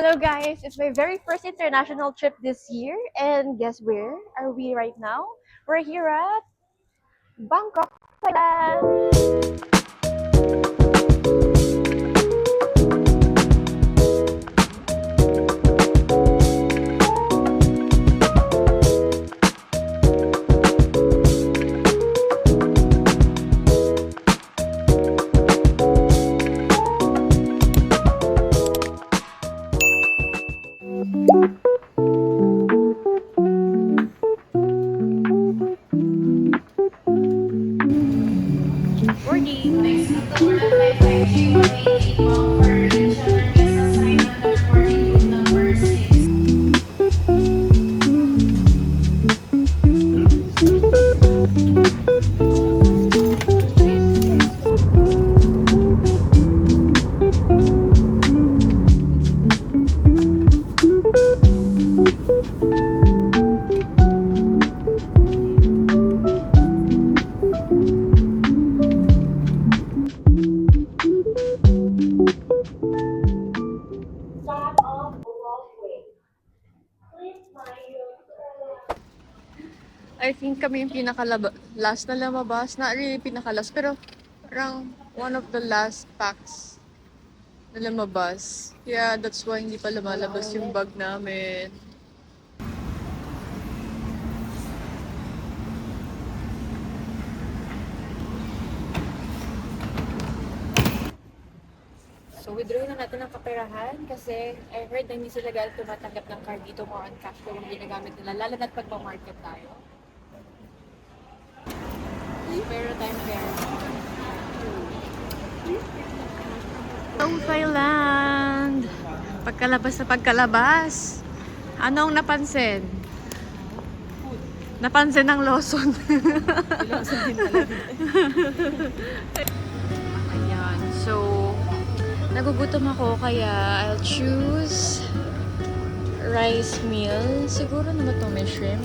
Hello guys, it's my very first international trip this year and guess where are we right now? We're here at Bangkok, Thailand. I think kami yung last na lumabas. Not really pinaka-last, pero parang one of the last packs na lumabas. Yeah, that's why hindi pa lumalabas yung bag namin. So, withdraw na natin ang kaperahan kasi I heard na hindi sila galit tumatanggap ng card dito, more on cash flow yung ginagamit nila, lalo na't pagpa-market tayo. Pero time there. Hello, Thailand! Pagkalabas na pagkalabas. Anong napansin? Napansin ng Lawson. Ayan, so nagugutom ako kaya I'll choose rice meal. Siguro naman ito may shrimp.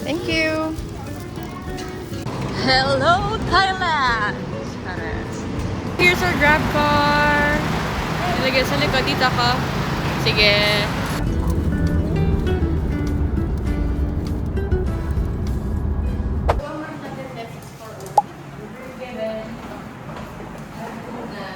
Thank you! Hello, Thailand! Here's our grab car. Ilagay sa likod. Dito ako. Sige.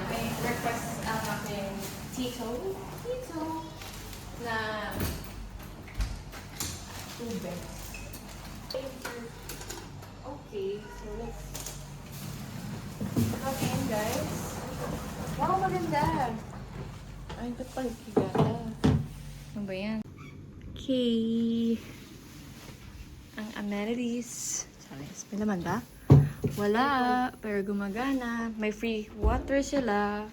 May request ang aking Tito na tubig. Okay, so let's come in, guys. Wow, maganda! Ay, ba't pagkigala? Ano ba yan? Okay. Ang amenities. Sorry, may laman ba? Wala. Pero gumagana. May free water sila.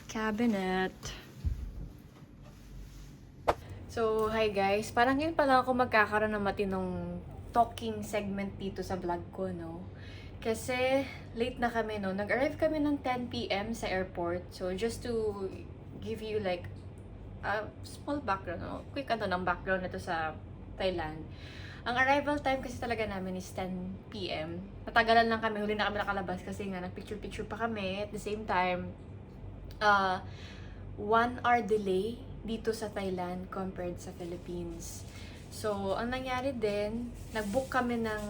Cabinet. So, hi guys. Parang yun pala ako magkakaroon ng matinong talking segment dito sa vlog ko, no? Kasi late na kami, no? Nag-arrive kami ng 10 PM sa airport. So, just to give you like a small background, no? Quick ng background nito sa Thailand. Ang arrival time kasi talaga namin is 10 PM. Natagalan lang kami, huli na kami nakalabas kasi nga nag-picture-picture pa kami. At the same time, 1 hour delay dito sa Thailand compared sa Philippines. So, ang nangyari din, nag-book kami ng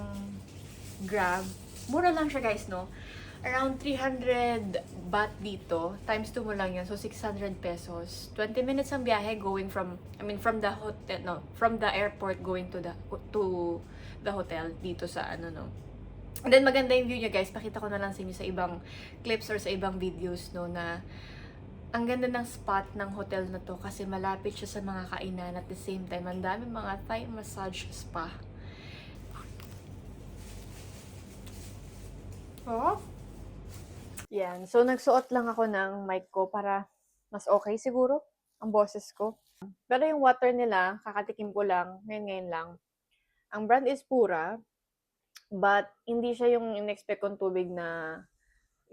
Grab. Mura lang siya guys, no? Around 300 baht dito. Times 2 mo lang yun. So, 600 pesos. 20 minutes ang biyahe going from the hotel, no? From the airport going to the hotel dito sa And then, maganda yung view niya guys. Pakita ko na lang sa inyo sa ibang clips or sa ibang videos, no? Na ang ganda ng spot ng hotel na to kasi malapit siya sa mga kainan at the same time, ang dami mga Thai massage spa. Oh? Yan. So, nagsuot lang ako ng mic ko para mas okay siguro ang boses ko. Pero yung water nila, kakatikim ko lang, ngayon lang. Ang brand is Pura, but hindi siya yung in-expect kong tubig na,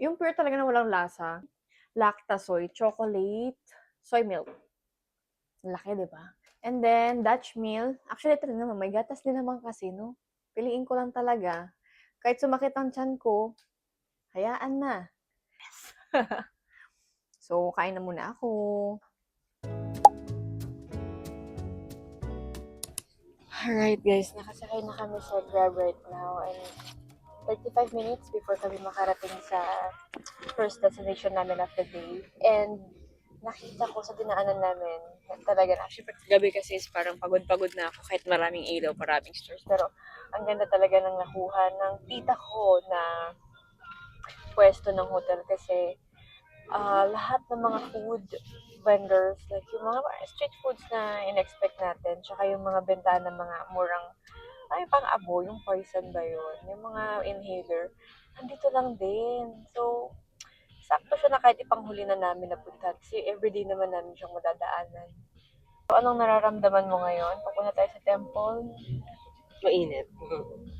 yung pure talaga na walang lasa. Lactasoy, chocolate, soy milk. Laki, di ba? And then, Dutch meal. Actually, ito rin naman, may gatas din naman kasi, no? Piliin ko lang talaga. Kahit sumakit ang tiyan ko, hayaan na. So, kain na muna ako. Alright guys, nakasakay na kami sa Grab right now and 35 minutes before kami makarating sa first destination namin of the day. And nakita ko sa dinaanan namin, talaga na, actually pag gabi kasi is parang pagod-pagod na ako kahit maraming ilaw, maraming stores. Pero ang ganda talaga ng nakuha ng tita ko na pwesto ng hotel kasi lahat ng mga food vendors, like yung mga street foods na in-expect natin, tsaka yung mga benta ng mga murang, ay pang-abo, yung poison ba yun, yung mga inhaler, nandito lang din. So, sakto siya na kahit ipanghuli na namin napunta kasi everyday naman namin siyang madadaanan. So, anong nararamdaman mo ngayon? Papunta tayo sa temple? Mainit.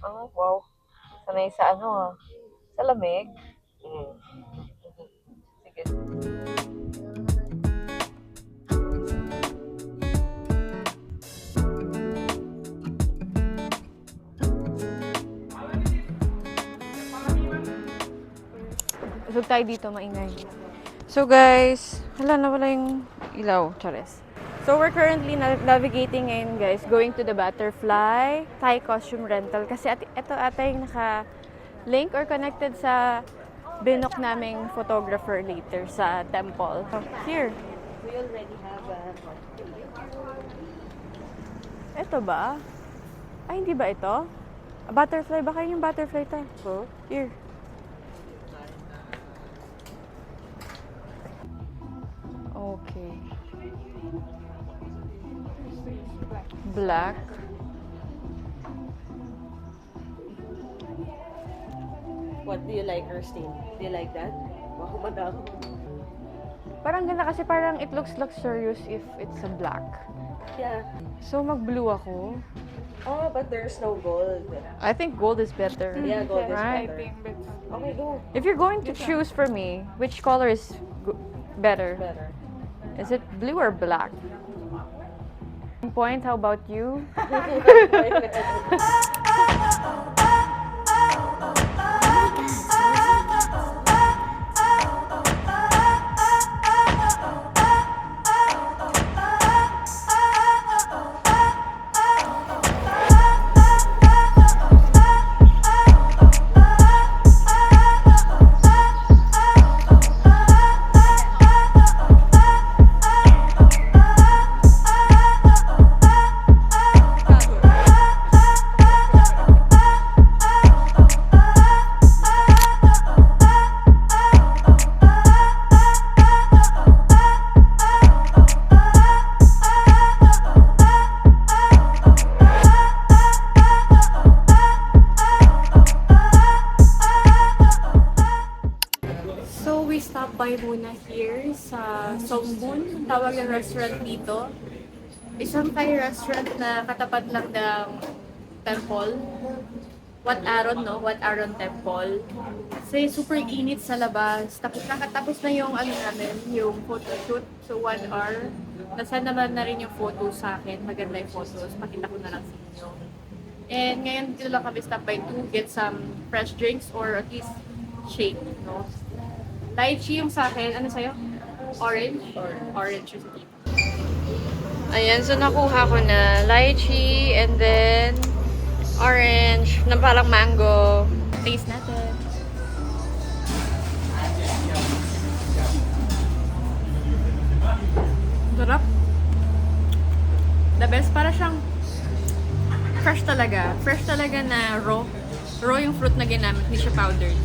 Oh, wow. Sanay sa sa lamig. Sige. Usog tayo dito, maingay. So guys, nawala yung ilaw, chares. So we're currently navigating ngayon guys, going to the Butterfly Thai costume rental. Kasi ito ata yung naka-link or connected sa binook naming photographer later sa temple. So, here. We already have Ito ba? Ay, hindi ba ito? Butterfly, baka yung butterfly ta. Huh? Here. Okay. Black. What do you like, Christine? Do you like that? Wow, madam. Parang ganda kasi parang it looks luxurious if it's a black. Yeah. So, mag-blue ako. Oh, but there's no gold. I think gold is better. Yeah, gold is Right. better. Okay, go. If you're going to choose for me, which color is better? Better. Is it blue or black? Point, how about you? So, we stopped by muna here sa Songbun, tawag ng restaurant dito. Isang Thai restaurant na katapat lang ng temple. Wat Aron, no? Wat Aron Temple. Kasi super init sa labas. Tapos nakatapos na yung namin, yung photo shoot. So, 1 hour. Nasaan naman na rin yung photo sa akin. Maganda yung photos. Pakita ko na lang sa inyo. And ngayon dito lang kami stop by to get some fresh drinks or at least shake, no? Lychee yung sa akin. Ano sa'yo? Orange? Or orange yung sa dito. Ayan, so nakuha ko na lychee and then orange na parang mango. Taste natin. Sarap. The best, para siyang fresh talaga. Fresh talaga na raw. Raw yung fruit na ginamit, hindi siya powdered.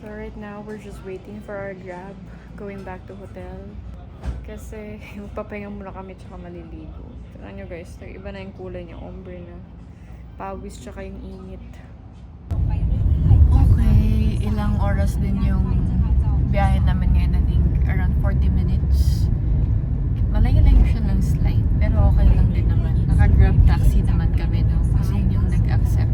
So right now, we're just waiting for our Grab. Going back to hotel. Kasi magpapahinga muna kami tsaka maliligo. Tignan nyo guys, iba na yung kulay niya. Ombre na. Pawis tsaka yung init. Okay, ilang oras din yung biyahe namin ngayon. I think around 40 minutes. Malayo-layo siya ng slight. Pero okay lang din naman. Naka-grab taxi naman kami, no? Kasi yun yung nag-accept.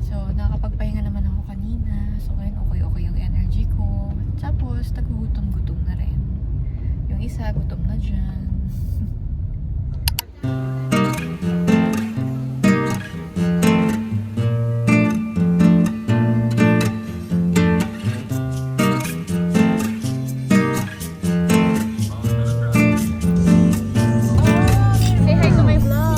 So, nakakapagpahinga naman ako kanina. So, ngayon okay yung energy ko. Tapos, nagugutom-gutom na rin. Yung isa, gutom na dyan. Say hi to my vlog!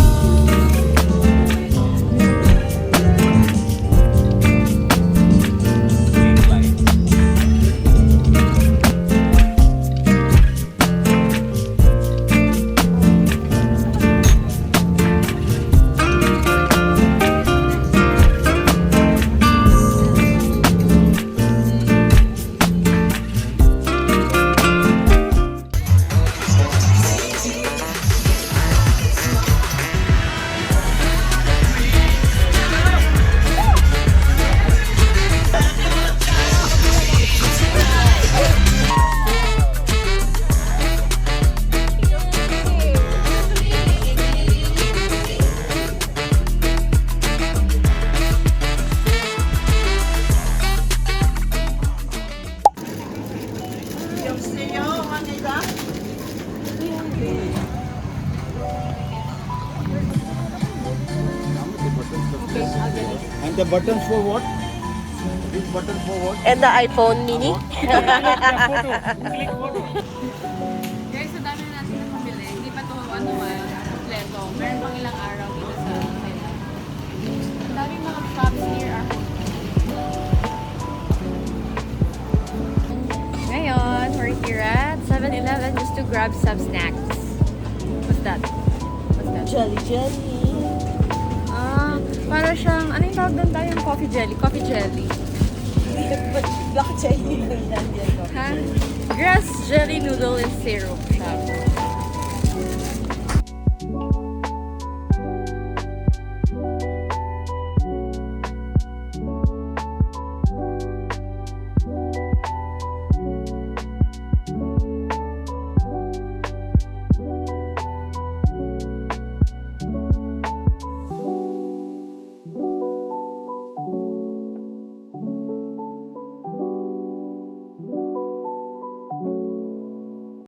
And the buttons for what? This button for what? And the iPhone mini? Guys, sa dami na natin napamili. Hindi pa ito kompleto. Meron pang ilang araw dito sa Thailand. Ang daming mga shops near our Ngayon, we're here at 7-Eleven just to grab some snacks. What's that? What's that? Jelly jelly. Para siyang, ano yung tawag doon tayo? Coffee jelly. Coffee jelly. Bakit siya yung yan? Ha? Grass jelly noodle and syrup siya.